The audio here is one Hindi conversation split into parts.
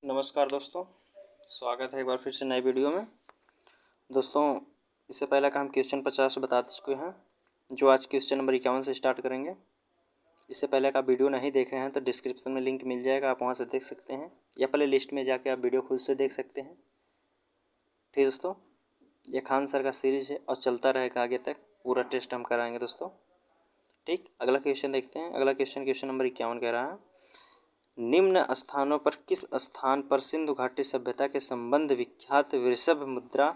नमस्कार दोस्तों, स्वागत है एक बार फिर से नए वीडियो में। दोस्तों, इससे पहले का हम क्वेश्चन 50 बता चुके हैं, जो आज क्वेश्चन नंबर 51 से स्टार्ट करेंगे। इससे पहले का वीडियो नहीं देखे हैं तो डिस्क्रिप्शन में लिंक मिल जाएगा, आप वहां से देख सकते हैं, या प्ले लिस्ट में जाके आप वीडियो खुद से देख सकते हैं। ठीक दोस्तों, ये खान सर का सीरीज है और चलता रहेगा आगे तक, पूरा टेस्ट हम कराएंगे दोस्तों। ठीक, अगला क्वेश्चन देखते हैं। अगला क्वेश्चन नंबर 51 कह रहा है, निम्न स्थानों पर किस स्थान पर सिंधु घाटी सभ्यता के संबंध विख्यात वृषभ मुद्रा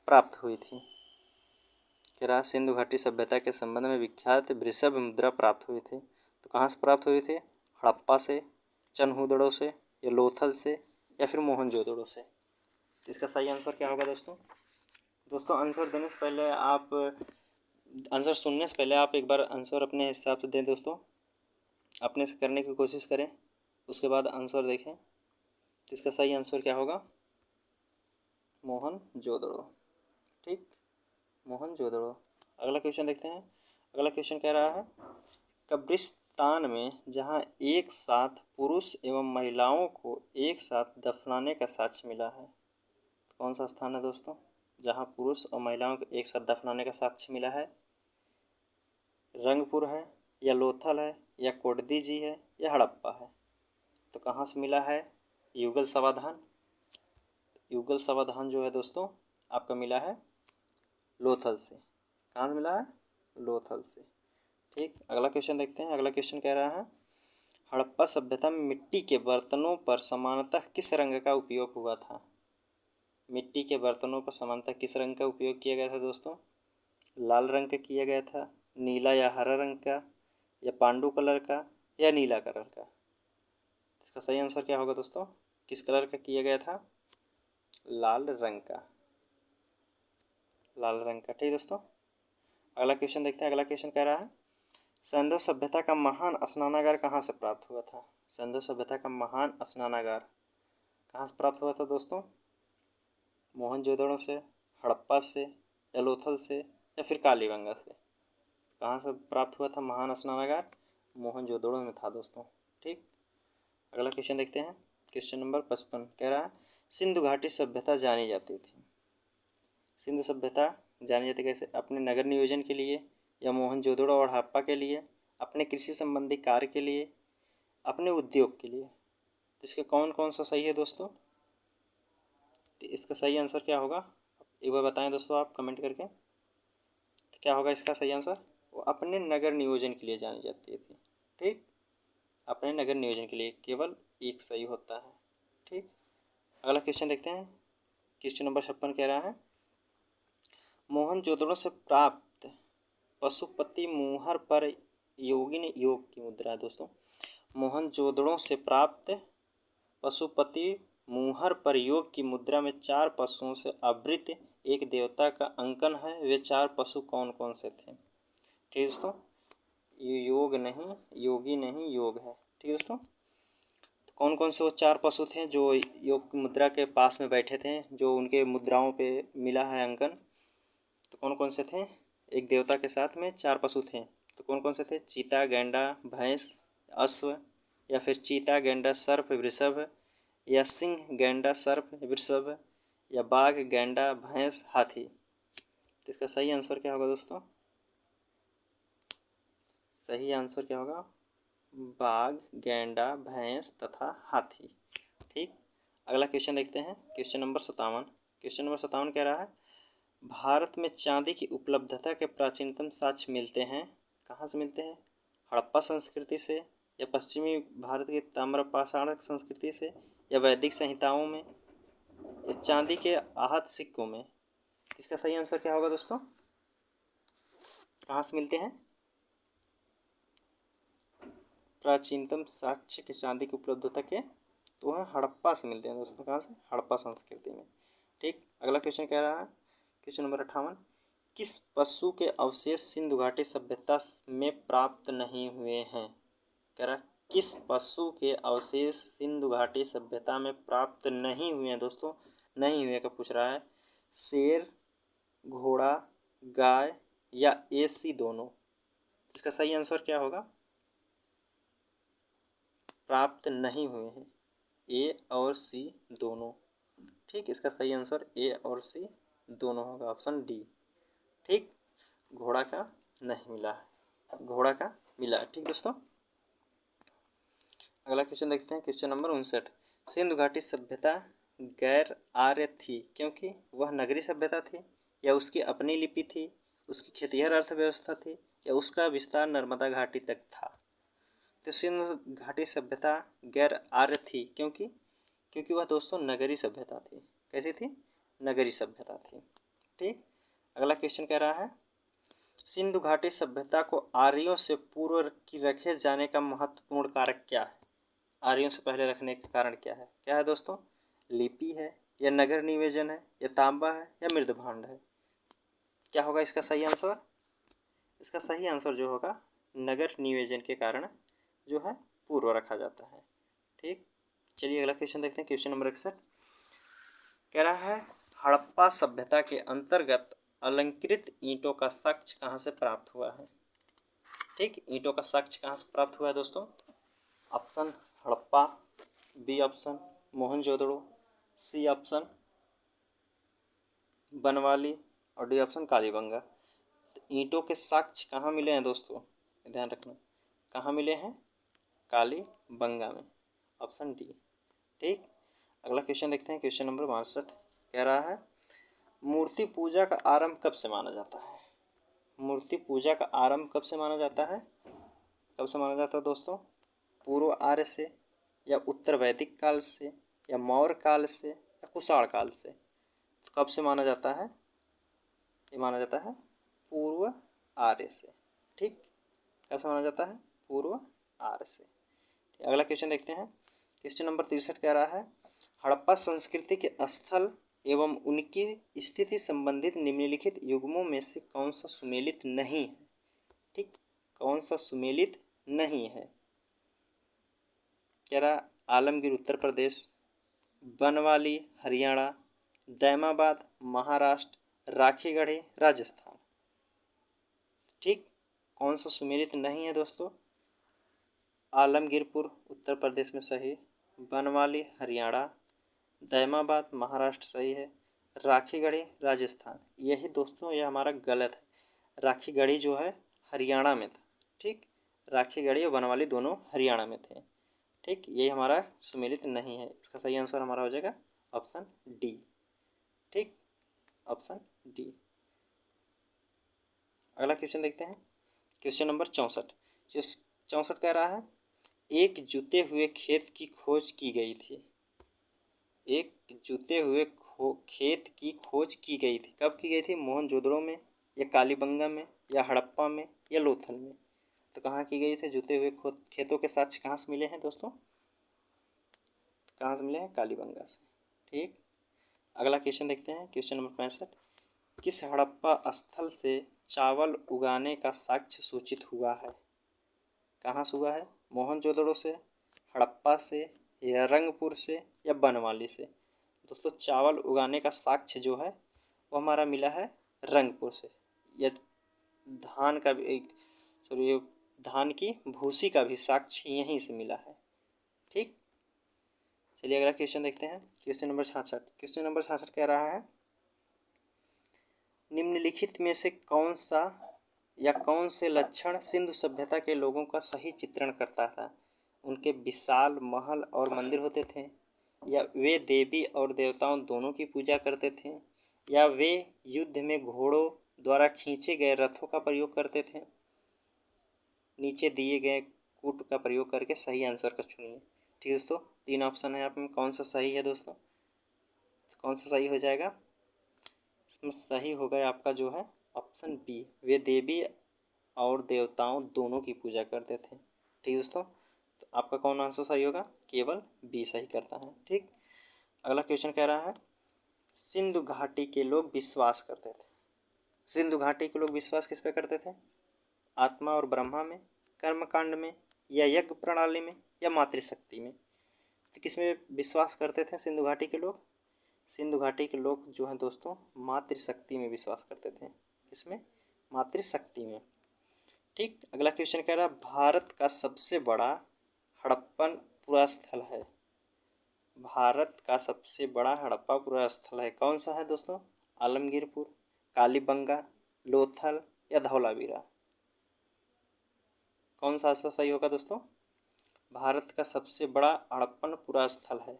प्राप्त हुई थी? कह रहा सिंधु घाटी सभ्यता के संबंध में विख्यात वृषभ मुद्रा प्राप्त हुई थी, तो कहाँ से प्राप्त हुई थी? हड़प्पा से, चनहूदड़ो से, या लोथल से, या फिर मोहनजोदड़ो से। इसका सही आंसर क्या होगा दोस्तों? आंसर देने से पहले आंसर सुनने से पहले आप एक बार आंसर अपने हिसाब से दें दोस्तों, अपने से करने की कोशिश करें, उसके बाद आंसर देखें। तो इसका सही आंसर क्या होगा? मोहनजोदड़ो। ठीक, मोहनजोदड़ो। अगला क्वेश्चन देखते हैं। अगला क्वेश्चन कह रहा है, कब्रिस्तान में जहां एक साथ पुरुष एवं महिलाओं को एक साथ दफनाने का साक्ष्य मिला है, कौन सा स्थान है दोस्तों जहां पुरुष और महिलाओं को एक साथ दफनाने का साक्ष्य मिला है? रंगपुर है, या लोथल है, या कोडदी जी है, या हड़प्पा है? तो कहाँ से मिला है? युगल समाधान। युगल समाधान जो है दोस्तों आपका मिला है लोथल से। कहाँ से मिला है? लोथल से। ठीक, अगला क्वेश्चन देखते हैं। अगला क्वेश्चन कह रहा है, हड़प्पा सभ्यता में मिट्टी के बर्तनों पर सामान्यतः किस रंग का उपयोग हुआ था? मिट्टी के बर्तनों पर सामान्यतः किस रंग का उपयोग किया गया था दोस्तों? लाल रंग का किया गया था, नीला या हरा रंग का, या पांडु कलर का, या नीला कलर का? इसका सही आंसर क्या होगा दोस्तों? किस कलर का किया गया था? लाल रंग का। लाल रंग का। ठीक दोस्तों, अगला क्वेश्चन देखते हैं। अगला क्वेश्चन कह रहा है, सिंधु सभ्यता का महान स्नानागार कहाँ से प्राप्त हुआ था? सिंधु सभ्यता का महान स्नानागार कहाँ से प्राप्त हुआ था दोस्तों? मोहनजोदड़ो से, हड़प्पा से, या लोथल से, या फिर कालीबंगा से? कहाँ से प्राप्त हुआ था महान स्नानागार? मोहनजोदड़ो में था दोस्तों। ठीक, अगला क्वेश्चन देखते हैं। क्वेश्चन नंबर 55 कह रहा है, सिंधु घाटी सभ्यता जानी जाती थी। सिंधु सभ्यता जानी जाती कैसे? अपने नगर नियोजन के लिए, या मोहनजोदड़ो और हड़प्पा के लिए, अपने कृषि संबंधी कार्य के लिए, अपने उद्योग के लिए? इसके कौन कौन सा सही है दोस्तों? इसका सही आंसर क्या होगा एक बार बताएं दोस्तों आप कमेंट करके। तो क्या होगा इसका सही आंसर? वो अपने नगर नियोजन के लिए जानी जाती थी। ठीक, अपने नगर नियोजन के लिए केवल एक सही होता है। ठीक, अगला क्वेश्चन देखते हैं। क्वेश्चन नंबर 56 कह रहा है, मोहनजोदड़ो से प्राप्त पशुपति मुहर पर योगिनी योग की मुद्रा है दोस्तों। मोहनजोदड़ो से प्राप्त पशुपति मुहर पर योग की मुद्रा में 4 पशुओं से आवृत एक देवता का अंकन है। वे 4 पशु कौन कौन से थे? ठीक दोस्तों, ये योग नहीं, योगी नहीं, योग है। ठीक दोस्तों, तो कौन कौन से वो 4 पशु थे जो योग की मुद्रा के पास में बैठे थे, जो उनके मुद्राओं पे मिला है अंकन? तो कौन कौन से थे? एक देवता के साथ में 4 पशु थे, तो कौन कौन से थे? चीता, गैंडा, भैंस, अश्व, या फिर चीता, गैंडा, सर्प, वृषभ, या सिंह, गैंडा, सर्प, वृषभ, या बाघ, गैंडा, भैंस, हाथी? तो इसका सही आंसर क्या होगा दोस्तों? सही आंसर क्या होगा? बाघ, गैंडा, भैंस तथा हाथी। ठीक, अगला क्वेश्चन देखते हैं। Question number 57। क्वेश्चन नंबर 57 कह रहा है, भारत में चांदी की उपलब्धता के प्राचीनतम साक्ष्य मिलते हैं, कहाँ से मिलते हैं? हड़प्पा संस्कृति से, या पश्चिमी भारत की ताम्रपाषाण संस्कृति से, या वैदिक संहिताओं में, या चांदी के आहत सिक्कों में? इसका सही आंसर क्या होगा दोस्तों? कहाँ से मिलते हैं प्राचीनतम साक्ष्य के चांदी की उपलब्धता के? तो वह हड़प्पा से मिलते हैं दोस्तों। कहाँ से? हड़प्पा संस्कृति में। ठीक, अगला क्वेश्चन कह रहा है, क्वेश्चन नंबर 58, किस पशु के अवशेष सिंधु घाटी सभ्यता में प्राप्त नहीं हुए हैं? कह रहा किस पशु के अवशेष सिंधु घाटी सभ्यता में प्राप्त नहीं हुए हैं दोस्तों? नहीं हुए का पूछ रहा है। शेर, घोड़ा, गाय, या ऐसी दोनों? इसका सही आंसर क्या होगा? प्राप्त नहीं हुए हैं। ए और सी दोनों। ठीक, इसका सही आंसर ए और सी दोनों होगा, ऑप्शन डी। ठीक, घोड़ा का नहीं मिला है, घोड़ा का मिला। ठीक दोस्तों, अगला क्वेश्चन देखते हैं, क्वेश्चन नंबर 59। सिंधु घाटी सभ्यता गैर आर्य थी क्योंकि वह नगरीय सभ्यता थी, या उसकी अपनी लिपि थी, उसकी खेतिहर अर्थव्यवस्था थी, या उसका विस्तार नर्मदा घाटी तक था। तो सिंधु घाटी सभ्यता गैर आर्य थी क्योंकि वह दोस्तों नगरीय सभ्यता थी। कैसी थी? नगरीय सभ्यता थी। ठीक, अगला क्वेश्चन कह रहा है, सिंधु घाटी सभ्यता को आर्यों से पूर्व की रखे जाने का महत्वपूर्ण कारक क्या है? आर्यों से पहले रखने का कारण क्या है? क्या है दोस्तों? लिपि है, या नगर निवेजन है, या तांबा है, या मृदभांड है? क्या होगा इसका सही आंसर? इसका सही आंसर जो होगा, नगर निवेजन के कारण जो है पूर्व रखा जाता है। ठीक, चलिए अगला क्वेश्चन देखते हैं, क्वेश्चन नंबर 61। कह रहा है, हड़प्पा सभ्यता के अंतर्गत अलंकृत ईंटों का साक्ष्य कहाँ से प्राप्त हुआ है? ठीक, ईंटों का साक्ष्य कहाँ से प्राप्त हुआ है दोस्तों? Option Harappa, B option Mohenjodaro, C option Banawali, और डी ऑप्शन कालीबंगा। तो ईंटों के साक्ष्य कहाँ मिले हैं दोस्तों? ध्यान रखना, कहाँ मिले हैं? कालीबंगा में, ऑप्शन डी। ठीक, अगला क्वेश्चन देखते हैं, क्वेश्चन नंबर 62। कह रहा है, मूर्ति पूजा का आरंभ कब से माना जाता है? मूर्ति पूजा का आरंभ कब से माना जाता है? कब से माना जाता है दोस्तों? पूर्व आर्य से, या उत्तर वैदिक काल से, या मौर्य काल से, या कुषाण काल से? तो कब से माना जाता है? ये माना जाता है पूर्व आर्य से। ठीक, कब से माना जाता है? पूर्व आर्य से। अगला क्वेश्चन देखते हैं, क्वेश्चन नंबर 63 कह रहा है, हड़प्पा संस्कृति के स्थल एवं उनकी स्थिति संबंधित निम्नलिखित युग्मों में से कौन सा सुमेलित नहीं है? ठीक, कौन सा सुमेलित नहीं है? कह रहा, आलमगीर उत्तर प्रदेश, बनवाली हरियाणा, दैमाबाद महाराष्ट्र, राखीगढ़ी राजस्थान। ठीक, कौन सा सुमेलित नहीं है दोस्तों? आलमगीरपुर उत्तर प्रदेश में सही, बनवाली हरियाणा, दैमाबाद महाराष्ट्र सही है, राखीगढ़ी राजस्थान यही दोस्तों, यह हमारा गलत है। राखीगढ़ी जो है हरियाणा में था। ठीक, राखीगढ़ी और बनवाली दोनों हरियाणा में थे। ठीक, ये हमारा सुमेलित नहीं है। इसका सही आंसर हमारा हो जाएगा ऑप्शन डी। ठीक, ऑप्शन डी। अगला क्वेश्चन देखते हैं, क्वेश्चन नंबर 64। 64 कह रहा है, एक जुते हुए खेत की खोज की गई थी। एक जुते हुए खेत की खोज की गई थी। कब की गई थी? मोहनजोदड़ो में, या कालीबंगा में, या हड़प्पा में, या लोथल में? तो कहाँ की गई थी? जुते हुए खेतों के साक्ष्य कहाँ से मिले हैं दोस्तों? कहाँ से मिले हैं? कालीबंगा से। ठीक, अगला क्वेश्चन देखते हैं, क्वेश्चन नंबर 65। किस हड़प्पा स्थल से चावल उगाने का साक्ष्य सूचित हुआ है? कहाँ से हुआ है? मोहनजोदड़ो से, हड़प्पा से, या रंगपुर से, या बनवाली से? दोस्तों चावल उगाने का साक्ष्य जो है वो हमारा मिला है रंगपुर से। या धान का भी धान की भूसी का भी साक्ष्य यहीं से मिला है। ठीक, चलिए अगला क्वेश्चन देखते हैं, क्वेश्चन नंबर 66। क्वेश्चन नंबर 66 कह रहा है, निम्नलिखित में से कौन सा या कौन से लक्षण सिंधु सभ्यता के लोगों का सही चित्रण करता था? उनके विशाल महल और मंदिर होते थे, या वे देवी और देवताओं दोनों की पूजा करते थे, या वे युद्ध में घोड़ों द्वारा खींचे गए रथों का प्रयोग करते थे? नीचे दिए गए कूट का प्रयोग करके सही आंसर का चुनिए। ठीक दोस्तों, 3 ऑप्शन है, आप में कौन सा सही है दोस्तों? कौन सा सही हो जाएगा? इसमें सही होगा आपका जो है ऑप्शन बी, वे देवी और देवताओं दोनों की पूजा करते थे। ठीक दोस्तों, तो आपका कौन आंसर सही होगा? केवल बी सही करता है। ठीक, अगला क्वेश्चन कह रहा है, सिंधु घाटी के लोग विश्वास करते थे। सिंधु घाटी के लोग विश्वास किस पे करते थे? आत्मा और ब्रह्मा में, कर्मकांड में, या यज्ञ प्रणाली में, या मातृशक्ति में? तो किस में विश्वास करते थे सिंधु घाटी के लोग? सिंधु घाटी के लोग जो हैं दोस्तों मातृशक्ति में विश्वास करते थे। किसमें? मातृशक्ति में। ठीक, अगला क्वेश्चन कह रहा है, भारत का सबसे बड़ा हड़प्पन पुरास्थल है। भारत का सबसे बड़ा हड़प्पा स्थल है, कौन सा है दोस्तों? आलमगीरपुर, कालीबंगा, लोथल या धौलावीरा? कौन सा आंसर सही होगा दोस्तों? भारत का सबसे बड़ा हड़प्पन स्थल है।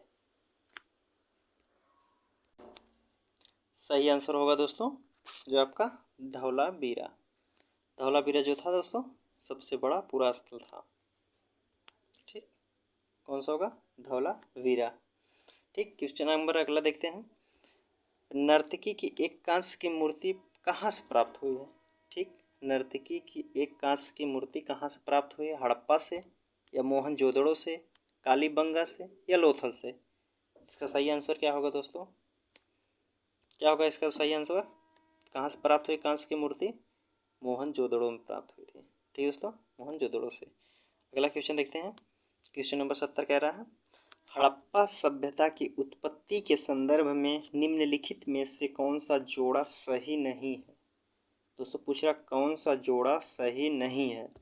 सही आंसर होगा दोस्तों जो आपका धौलावीरा। धौलावीरा जो था दोस्तों सबसे बड़ा स्थल था। ठीक, कौन सा होगा? धौलावीरा। ठीक, क्वेश्चन नंबर अगला देखते हैं। नर्तकी की एक कांस्य की मूर्ति कहाँ से प्राप्त हुई है? ठीक, नर्तकी की एक कांस्य की मूर्ति कहाँ से प्राप्त हुई है? हड़प्पा से या मोहनजोदड़ो से, कालीबंगा से या लोथल से? इसका सही आंसर क्या होगा दोस्तों? क्या होगा इसका सही आंसर? कहाँ से प्राप्त हुई कांस्य की मूर्ति? मोहनजोदड़ो में प्राप्त हुई थी। ठीक दोस्तों, मोहनजोदड़ो से। अगला क्वेश्चन देखते हैं। क्वेश्चन नंबर 70 कह रहा है, हड़प्पा सभ्यता की उत्पत्ति के संदर्भ में निम्नलिखित में से कौन सा जोड़ा सही नहीं है? दोस्तों पूछ रहा कौन सा जोड़ा सही नहीं है?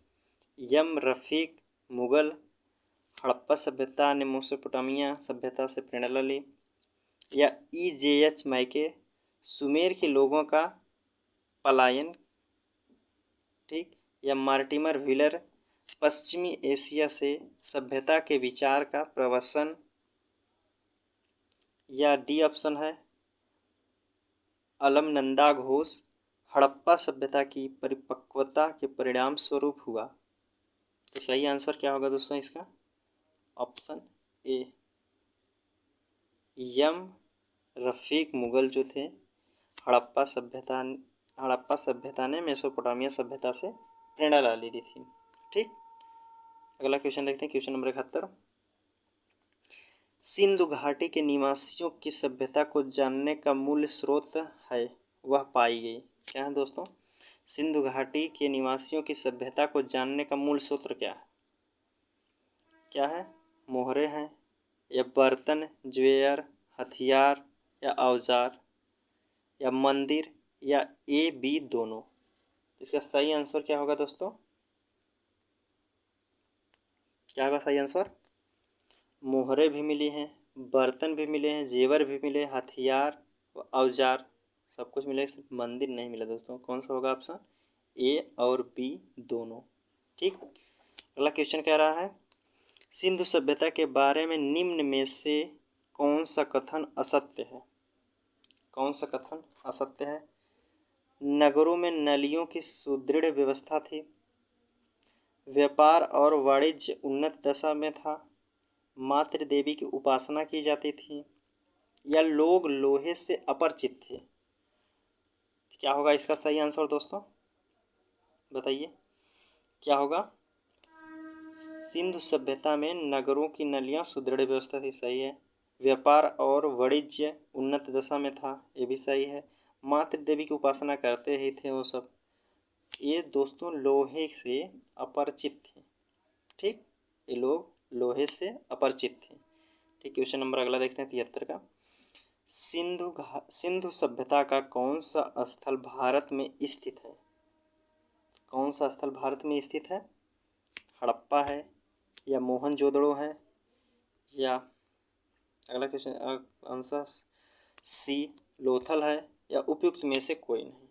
यम रफीक मुगल, हड़प्पा सभ्यता ने मेसोपोटामिया सभ्यता से प्रेरणा ली, या EJH मैके सुमेर के लोगों का पलायन, ठीक, या मार्टिमर व्हीलर पश्चिमी एशिया से सभ्यता के विचार का प्रवसन, या डी ऑप्शन है अलमनंदा घोष हड़प्पा सभ्यता की परिपक्वता के परिणाम स्वरूप हुआ। तो सही आंसर क्या होगा दोस्तों इसका? ऑप्शन ए, यम रफीक मुगल जो थे हड़प्पा सभ्यता ने मेसोपोटामिया सभ्यता से प्रेरणा ली थी। ठीक, अगला क्वेश्चन देखते हैं। क्वेश्चन नंबर 71, सिंधु घाटी के निवासियों की सभ्यता को जानने का मूल स्रोत है वह पाई गई। क्या है दोस्तों? सिंधु घाटी के निवासियों की सभ्यता को जानने का मूल स्रोत क्या है? क्या है? मोहरे हैं या बर्तन, ज्वेयर, हथियार या औजार, या मंदिर, या ए बी दोनों? इसका सही आंसर क्या होगा दोस्तों? क्या होगा सही आंसर? मोहरे भी मिली हैं, बर्तन भी मिले हैं, जेवर भी मिले, हथियार औजार सब कुछ मिले, सिर्फ मंदिर नहीं मिला दोस्तों। कौन सा होगा ऑप्शन? ए और बी दोनों। ठीक, अगला क्वेश्चन कह रहा है, सिंधु सभ्यता के बारे में निम्न में से कौन सा कथन असत्य है? कौन सा कथन असत्य है? नगरों में नलियों की सुदृढ़ व्यवस्था थी, व्यापार और वाणिज्य उन्नत दशा में था, मातृ देवी की उपासना की जाती थी, या लोग लोहे से अपरिचित थे? क्या होगा इसका सही आंसर दोस्तों? बताइए क्या होगा? सिंधु सभ्यता में नगरों की नलियां सुदृढ़ व्यवस्था थी, सही है। व्यापार और वाणिज्य उन्नत दशा में था, ये भी सही है। मातृ देवी की उपासना करते ही थे वो सब, ये दोस्तों लोहे से अपरिचित थे। ठीक, ये लोग लोहे से अपरिचित थे। ठीक, क्वेश्चन नंबर अगला देखते हैं 73 का, सिंधु सभ्यता का कौन सा स्थल भारत में स्थित है? कौन सा स्थल भारत में स्थित है? हड़प्पा है या मोहनजोदड़ो है, या अगला क्वेश्चन आंसर सी लोथल है, या उपयुक्त में से कोई नहीं?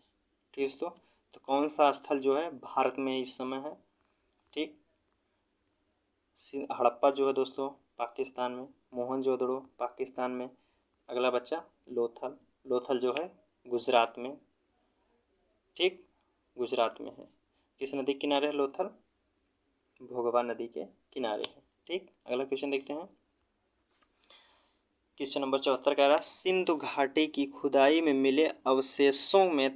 ठीक दोस्तों, तो कौन सा स्थल जो है भारत में इस समय है? ठीक, हड़प्पा जो है दोस्तों पाकिस्तान में, मोहनजोदड़ो पाकिस्तान में, अगला बच्चा लोथल। लोथल जो है गुजरात में। ठीक, गुजरात में है। किस नदी के किनारे है लोथल? भोगवा नदी के किनारे है। ठीक, अगला क्वेश्चन देखते हैं। क्वेश्चन नंबर 74 कह रहा है, सिंधु घाटी की खुदाई में मिले अवशेषों में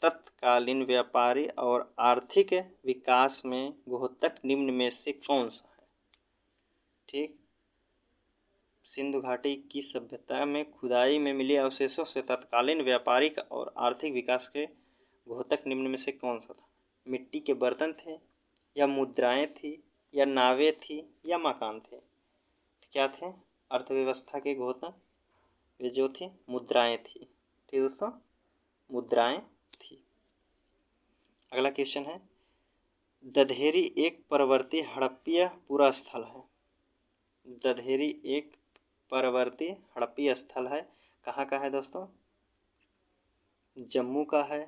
तत्कालीन व्यापारी और आर्थिक विकास में घोतक निम्न में से कौन सा है? ठीक, सिंधु घाटी की सभ्यता में खुदाई में मिले अवशेषों से तत्कालीन व्यापारिक और आर्थिक विकास के घोतक निम्न में से कौन सा था? मिट्टी के बर्तन थे, या मुद्राएं थी, या नावें थी, या मकान थे? क्या थे? अर्थव्यवस्था के घोतक ये जो थी मुद्राएं थी। ठीक दोस्तों, मुद्राएं थी। अगला क्वेश्चन है, दधेरी एक परवर्ती हड़प्पीय स्थल है। दधेरी एक परवर्ती हड़प्पी स्थल है, कहाँ का है दोस्तों? जम्मू का है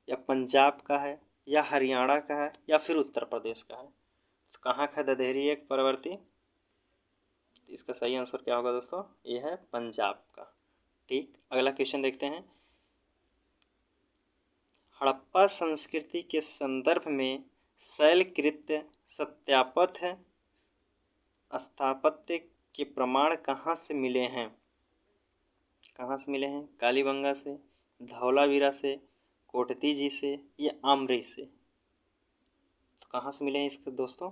या पंजाब का है या हरियाणा का है या फिर उत्तर प्रदेश का है? तो कहाँ का है ददेहरी एक परवर्ती? इसका सही आंसर क्या होगा दोस्तों? ये है पंजाब का। ठीक, अगला क्वेश्चन देखते हैं। हड़प्पा संस्कृति के संदर्भ में शैलकृत सत्यापत्य स्थापत्य के प्रमाण कहाँ से मिले हैं? कहाँ से मिले हैं? कालीबंगा से, धौलावीरा से, कोटती से या आमरी से? तो कहाँ से मिले हैं इसके दोस्तों?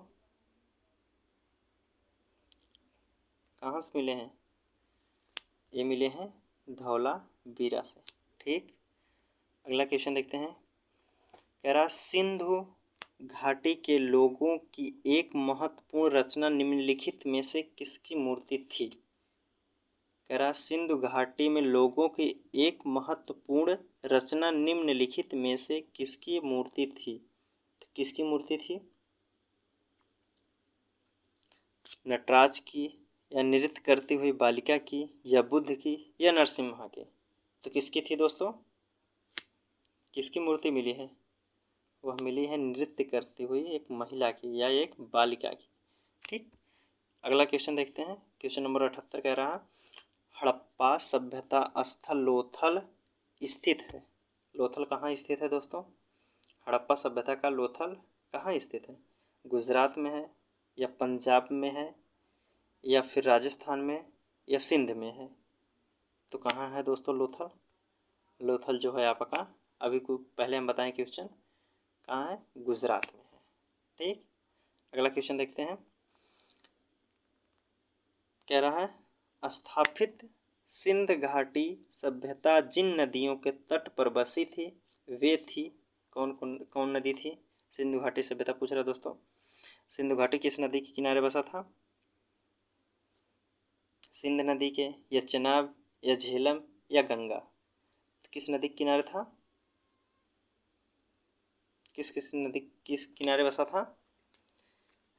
कहाँ से मिले हैं? ये मिले हैं धौलावीरा से। ठीक, अगला क्वेश्चन देखते हैं। कह रहा सिंधु घाटी के लोगों की एक महत्वपूर्ण रचना निम्नलिखित में से किसकी मूर्ति थी? कह रहा सिंधु घाटी में लोगों की एक महत्वपूर्ण रचना निम्नलिखित में से किसकी मूर्ति थी? तो किसकी मूर्ति थी? नटराज की या नृत्य करती हुई बालिका की या बुद्ध की या नरसिम्हा की? तो किसकी थी दोस्तों? किसकी मूर्ति मिली है? वह मिली है नृत्य करती हुई एक महिला की या एक बालिका की। ठीक, अगला क्वेश्चन देखते हैं। क्वेश्चन नंबर 78 कह रहा हड़प्पा सभ्यता स्थल लोथल स्थित है। लोथल कहाँ स्थित है दोस्तों? हड़प्पा सभ्यता का लोथल कहाँ स्थित है? गुजरात में है या पंजाब में है या फिर राजस्थान में या सिंध में है? तो कहाँ है दोस्तों लोथल? लोथल जो है आपका अभी को पहले हम बताएं क्वेश्चन कहाँ है? गुजरात में है। ठीक, अगला क्वेश्चन देखते हैं। कह रहा है स्थापित सिंध घाटी सभ्यता जिन नदियों के तट पर बसी थी वे थी कौन नदी थी? सिंधु घाटी सभ्यता पूछ रहा है दोस्तों। सिंधु घाटी किस नदी के किनारे बसा था? सिंध नदी के या चेनाब या झेलम या गंगा? तो किस नदी के किनारे था? किस किनारे बसा था?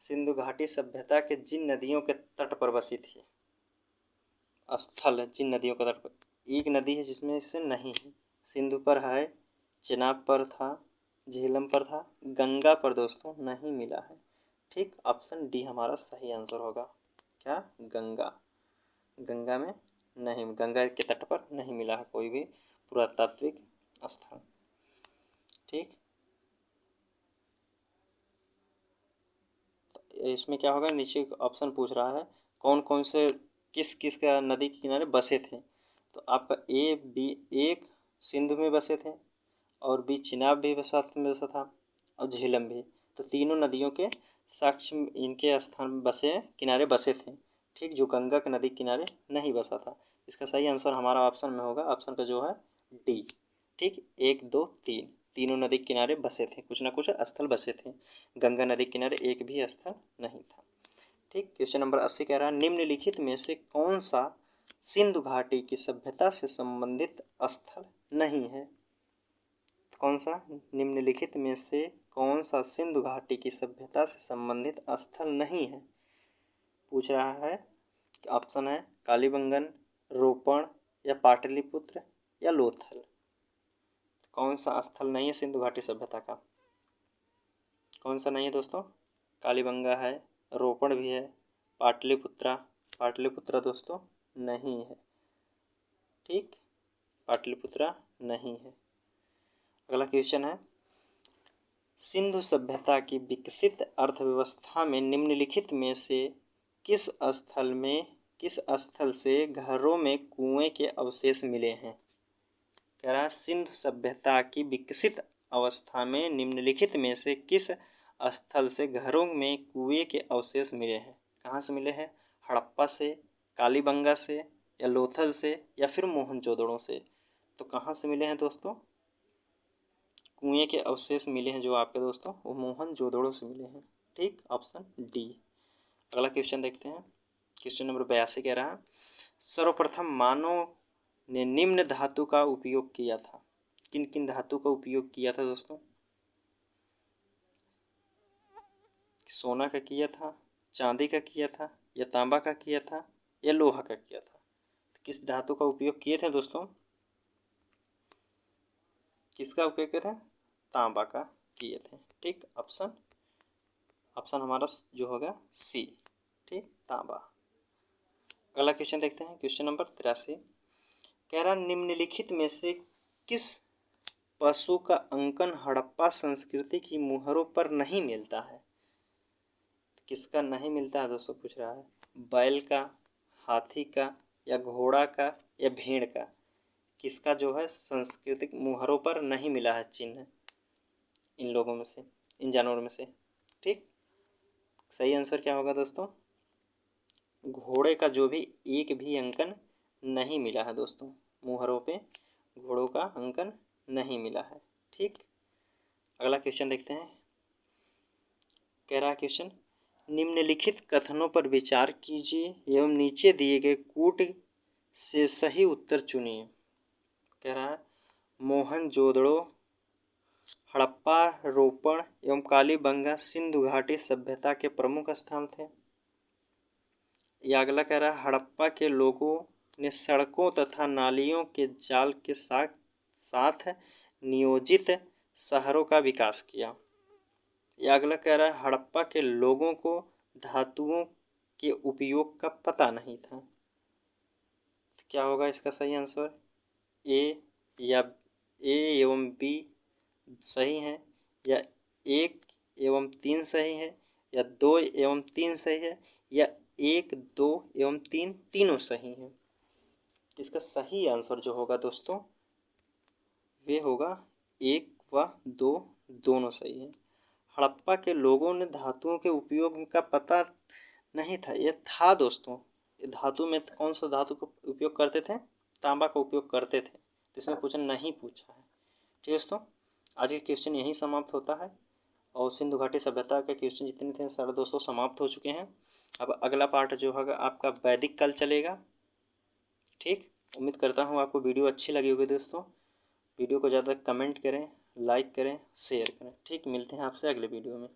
सिंधु घाटी सभ्यता के जिन नदियों के तट पर बसी थी स्थल, जिन नदियों के तट पर, एक नदी है जिसमें से नहीं है। सिंधु पर है, चेनाब पर था, झेलम पर था, गंगा पर दोस्तों नहीं मिला है। ठीक, ऑप्शन डी हमारा सही आंसर होगा। क्या? गंगा। गंगा में नहीं, गंगा के तट पर नहीं मिला है कोई भी पुरातात्विक स्थल। ठीक, इसमें क्या होगा? नीचे ऑप्शन पूछ रहा है कौन कौन से किस का नदी के किनारे बसे थे। तो आपका ए बी, एक सिंधु में बसे थे और बी चिनाब भी साथ में बसा था और झेलम भी। तो तीनों नदियों के साक्ष्य इनके स्थान बसे किनारे बसे थे। ठीक, जो गंगा के नदी किनारे नहीं बसा था। इसका सही आंसर हमारा ऑप्शन में होगा, ऑप्शन का जो है डी। ठीक, 1 2 3 तीनों नदी किनारे बसे थे, कुछ ना कुछ स्थल बसे थे। गंगा नदी किनारे एक भी स्थल नहीं था। ठीक, क्वेश्चन नंबर 80 कह रहा है निम्नलिखित में से कौन सा सिंधु घाटी की सभ्यता से संबंधित स्थल नहीं है? कौन सा? निम्नलिखित में से कौन सा सिंधु घाटी की सभ्यता से संबंधित स्थल नहीं है? पूछ रहा है। ऑप्शन है कालीबंगन, रोपण या पाटलिपुत्र या लोथल। कौन सा स्थल नहीं है सिंधु घाटी सभ्यता का? कौन सा नहीं है दोस्तों? कालीबंगा है, रोपण भी है, पाटलिपुत्रा दोस्तों नहीं है। ठीक, पाटलिपुत्रा नहीं है। अगला क्वेश्चन है सिंधु सभ्यता की विकसित अर्थव्यवस्था में निम्नलिखित में से किस स्थल से घरों में कुएं के अवशेष मिले हैं? कह रहा है सिंधु सभ्यता की विकसित अवस्था में निम्नलिखित में से किस स्थल से घरों में कुएं के अवशेष मिले हैं? कहाँ से मिले हैं? हड़प्पा से, कालीबंगा से या लोथल से या फिर मोहनजोदड़ो से? तो कहाँ से मिले हैं दोस्तों? कुएं के अवशेष मिले हैं जो आपके दोस्तों वो मोहनजोदड़ो से मिले हैं। ठीक, ऑप्शन डी। अगला क्वेश्चन देखते हैं। क्वेश्चन नंबर 82 कह रहा है सर्वप्रथम मानव ने निम्न धातु का उपयोग किया था। किन किन धातु का उपयोग किया था दोस्तों? सोना का किया था, चांदी का किया था या तांबा का किया था या लोहा का किया था? किस धातु का उपयोग किए थे दोस्तों? किसका उपयोग किए थे? तांबा का किए थे। ठीक, ऑप्शन हमारा जो होगा सी। ठीक, तांबा। अगला क्वेश्चन देखते हैं, क्वेश्चन नंबर 83। कह रहा निम्नलिखित में से किस पशु का अंकन हड़प्पा संस्कृति की मुहरों पर नहीं मिलता है? किसका नहीं मिलता है दोस्तों, पूछ रहा है। बैल का, हाथी का, या घोड़ा का, या भेड़ का? किसका जो है सांस्कृतिक मुहरों पर नहीं मिला है चिन्ह इन लोगों में से, इन जानवरों में से? ठीक, सही आंसर क्या होगा दोस्तों? घोड़े का जो भी एक भी अंकन नहीं मिला है दोस्तों, मुहरों पे घोड़ों का अंकन नहीं मिला है। ठीक, अगला क्वेश्चन देखते हैं। कह रहा है क्वेश्चन, निम्नलिखित कथनों पर विचार कीजिए एवं नीचे दिए गए कूट से सही उत्तर चुनिए। कह रहा है मोहनजोदड़ो, हड़प्पा रोपण एवं कालीबंगा सिंधु घाटी सभ्यता के प्रमुख स्थल थे। या अगला कह रहा है हड़प्पा के लोगों ने सड़कों तथा नालियों के जाल के साथ नियोजित शहरों का विकास किया। या अगला कह रहा है हड़प्पा के लोगों को धातुओं के उपयोग का पता नहीं था। तो क्या होगा इसका सही आंसर? ए एवं बी सही है, या 1 एवं 3 सही है, या 2 एवं 3 सही है, या 1, 2 एवं 3 तीनों सही है? इसका सही आंसर जो होगा दोस्तों वे होगा 1 व 2 दोनों सही है। हड़प्पा के लोगों ने धातुओं के उपयोग का पता नहीं था, ये था दोस्तों। धातु में कौन सा धातु का उपयोग करते थे? तांबा का उपयोग करते थे। इसमें क्वेश्चन नहीं पूछा है। ठीक है दोस्तों, आज के क्वेश्चन यहीं समाप्त होता है और सिंधु घाटी सभ्यता के क्वेश्चन जितने थे सारे दोस्तों समाप्त हो चुके हैं। अब अगला पार्ट जो होगा आपका वैदिक काल चलेगा। ठीक, उम्मीद करता हूँ आपको वीडियो अच्छी लगी होगी दोस्तों। वीडियो को ज़्यादा कमेंट करें, लाइक करें, शेयर करें। ठीक, मिलते हैं आपसे अगले वीडियो में।